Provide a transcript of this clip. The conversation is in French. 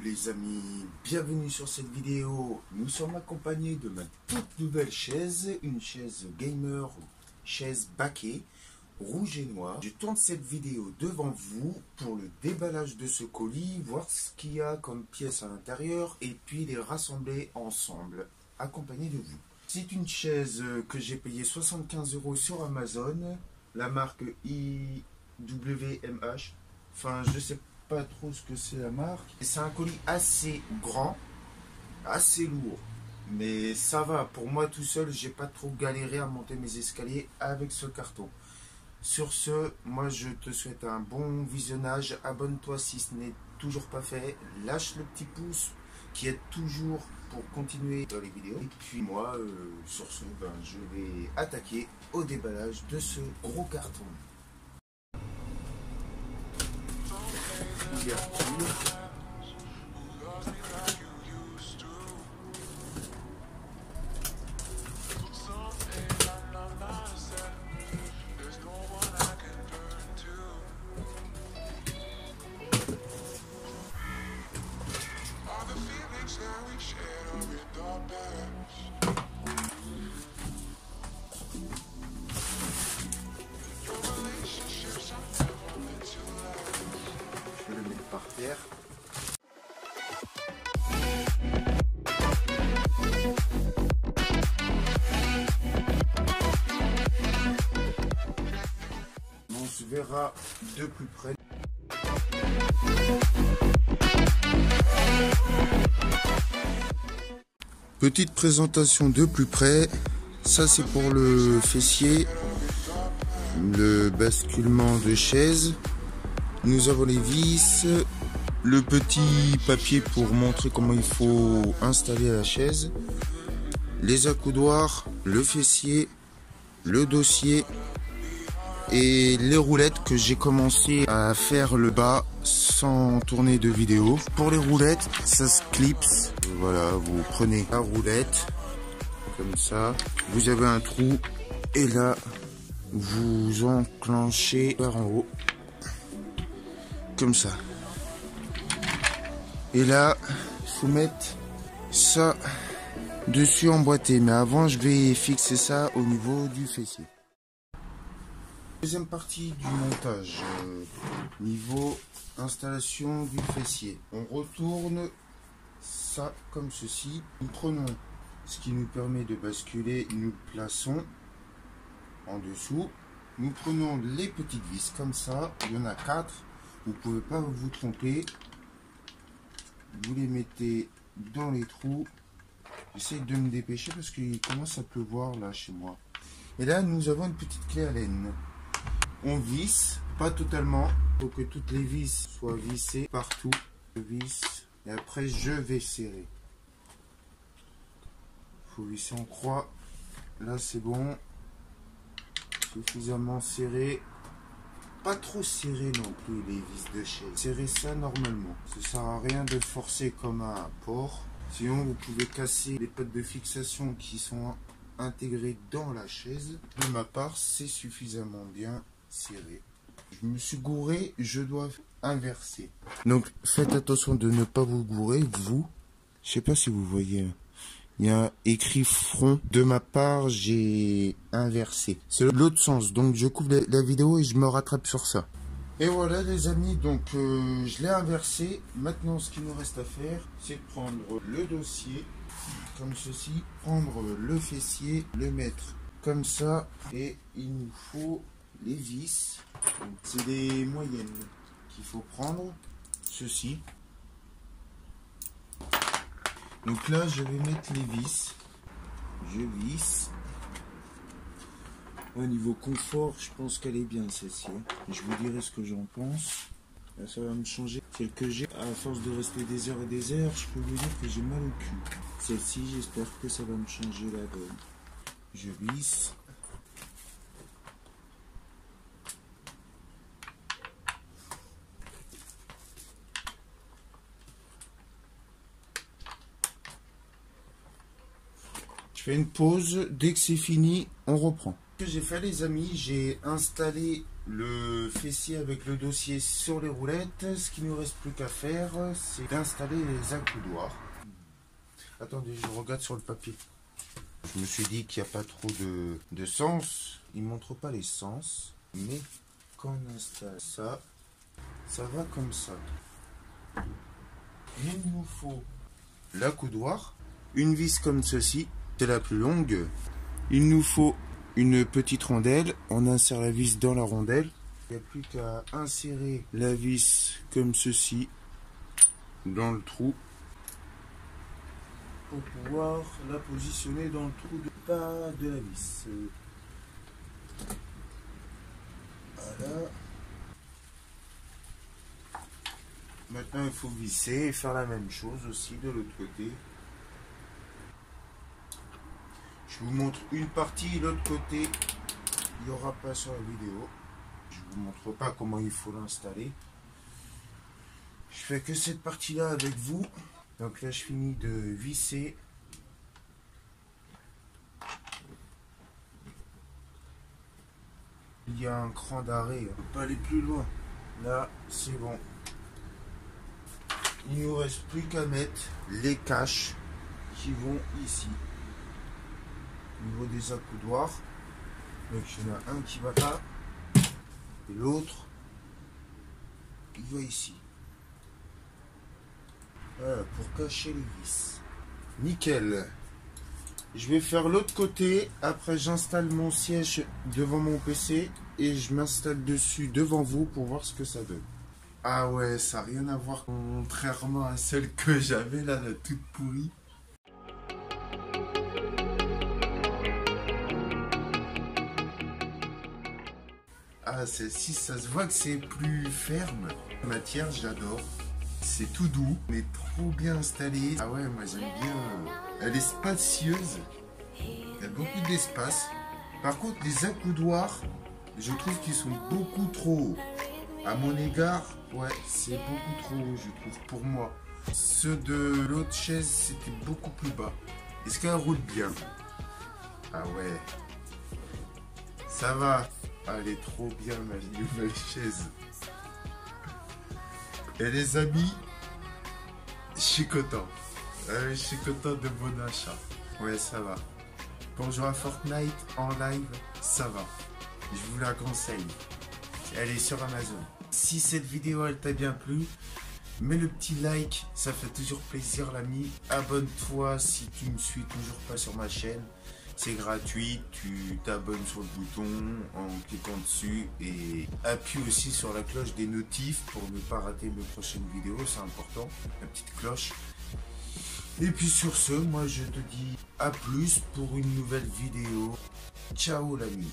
les amis, bienvenue sur cette vidéo. Nous sommes accompagnés de ma toute nouvelle chaise, une chaise gamer, chaise baquet, rouge et noir. Je tourne cette vidéo devant vous pour le déballage de ce colis, voir ce qu'il y a comme pièces à l'intérieur et puis les rassembler ensemble, accompagné de vous. C'est une chaise que j'ai payée 75 € sur Amazon, la marque IWMH, enfin je sais pas trop ce que c'est la marque. C'est un colis assez grand, assez lourd, mais ça va, pour moi tout seul, j'ai pas trop galéré à monter mes escaliers avec ce carton. Sur ce, moi je te souhaite un bon visionnage, abonne-toi si ce n'est toujours pas fait, lâche le petit pouce qui aide toujours pour continuer dans les vidéos. Et puis moi, sur ce, je vais attaquer au déballage de ce gros carton. Je vais le mettre par terre. On se verra de plus près. Petite présentation de plus près. Ça c'est pour le fessier, le basculement de chaise. Nous avons les vis, le petit papier pour montrer comment il faut installer la chaise, les accoudoirs, le fessier, le dossier et les roulettes que j'ai commencé à faire le bas sans tourner de vidéo. Pour les roulettes, ça se clipse. Voilà, vous prenez la roulette comme ça, vous avez un trou et là vous enclenchez par en haut comme ça. Et là, il faut mettre ça dessus emboîté. Mais avant, je vais fixer ça au niveau du fessier. Deuxième partie du montage, niveau installation du fessier. On retourne ça comme ceci. Nous prenons ce qui nous permet de basculer, nous le plaçons en dessous. Nous prenons les petites vis comme ça. Il y en a 4. Vous ne pouvez pas vous tromper. Vous les mettez dans les trous. J'essaie de me dépêcher parce qu'il commence à pleuvoir là chez moi. Et là, nous avons une petite clé à laine. On visse, pas totalement. Il faut que toutes les vis soient vissées partout. Je visse et après je vais serrer. Il faut visser en croix. Là, c'est bon. Suffisamment serré. Pas trop serré non plus les vis de chaise. Serrez ça normalement. Ça sert à rien de forcer comme un porc. Sinon vous pouvez casser les pattes de fixation qui sont intégrées dans la chaise. De ma part, c'est suffisamment bien serré. Je me suis gouré, je dois inverser. Donc faites attention de ne pas vous gourer, vous. Je sais pas si vous voyez. Il y a écrit front. De ma part, j'ai inversé. C'est l'autre sens. Donc, je coupe la vidéo et je me rattrape sur ça. Et voilà, les amis. Donc, je l'ai inversé. Maintenant, ce qu'il nous reste à faire, c'est de prendre le dossier, comme ceci. Prendre le fessier, le mettre comme ça. Et il nous faut les vis. C'est des moyennes qu'il faut prendre. Ceci. Donc là, je vais mettre les vis. Je visse. Au niveau confort, je pense qu'elle est bien celle-ci. Je vous dirai ce que j'en pense. Là, ça va me changer. Celle que j'ai, à force de rester des heures et des heures, je peux vous dire que j'ai mal au cul. Celle-ci, j'espère que ça va me changer la donne. Je visse. Je fais une pause, dès que c'est fini, on reprend. Ce que j'ai fait les amis, j'ai installé le fessier avec le dossier sur les roulettes. Ce qu'il ne nous reste plus qu'à faire, c'est d'installer les accoudoirs. Attendez, je regarde sur le papier. Je me suis dit qu'il n'y a pas trop de sens. Il ne montre pas les sens. Mais quand on installe ça, ça va comme ça. Il nous faut l'accoudoir, une vis comme ceci, c'est la plus longue. Il nous faut une petite rondelle. On insère la vis dans la rondelle. Il n'y a plus qu'à insérer la vis comme ceci dans le trou pour pouvoir la positionner dans le trou de pas de la vis. Voilà. Maintenant, il faut visser et faire la même chose aussi de l'autre côté. Je vous montre une partie, l'autre côté, il n'y aura pas sur la vidéo. Je ne vous montre pas comment il faut l'installer. Je fais que cette partie-là avec vous. Donc là, je finis de visser. Il y a un cran d'arrêt, on ne peut pas aller plus loin. Là, c'est bon. Il ne nous reste plus qu'à mettre les caches qui vont ici. Au niveau des accoudoirs. Donc il y en a un qui va là. Et l'autre, il va ici. Voilà, pour cacher les vis. Nickel. Je vais faire l'autre côté. Après, j'installe mon siège devant mon PC. Et je m'installe dessus devant vous pour voir ce que ça donne. Ah ouais, ça n'a rien à voir contrairement à celle que j'avais là, la toute pourrie. Ah, celle-ci, ça se voit que c'est plus ferme. La matière, j'adore. C'est tout doux, mais trop bien installé. Ah ouais, moi j'aime bien. Elle est spacieuse. Il y a beaucoup d'espace. Par contre, les accoudoirs, je trouve qu'ils sont beaucoup trop hauts. À mon égard, ouais, c'est beaucoup trop haut, je trouve, pour moi. Ceux de l'autre chaise, c'était beaucoup plus bas. Est-ce qu'elle roule bien? Ah ouais. Ça va. Ah, elle est trop bien, ma nouvelle chaise. Et les amis, je suis content. Je suis content de mon achat. Ouais, ça va. Pour jouer à Fortnite en live, ça va. Je vous la conseille. Elle est sur Amazon. Si cette vidéo elle t'a bien plu, mets le petit like, ça fait toujours plaisir l'ami. Abonne-toi si tu ne me suis toujours pas sur ma chaîne. C'est gratuit, tu t'abonnes sur le bouton en cliquant dessus et appuie aussi sur la cloche des notifs pour ne pas rater mes prochaines vidéos, c'est important, la petite cloche. Et puis sur ce, moi je te dis à plus pour une nouvelle vidéo. Ciao l'ami.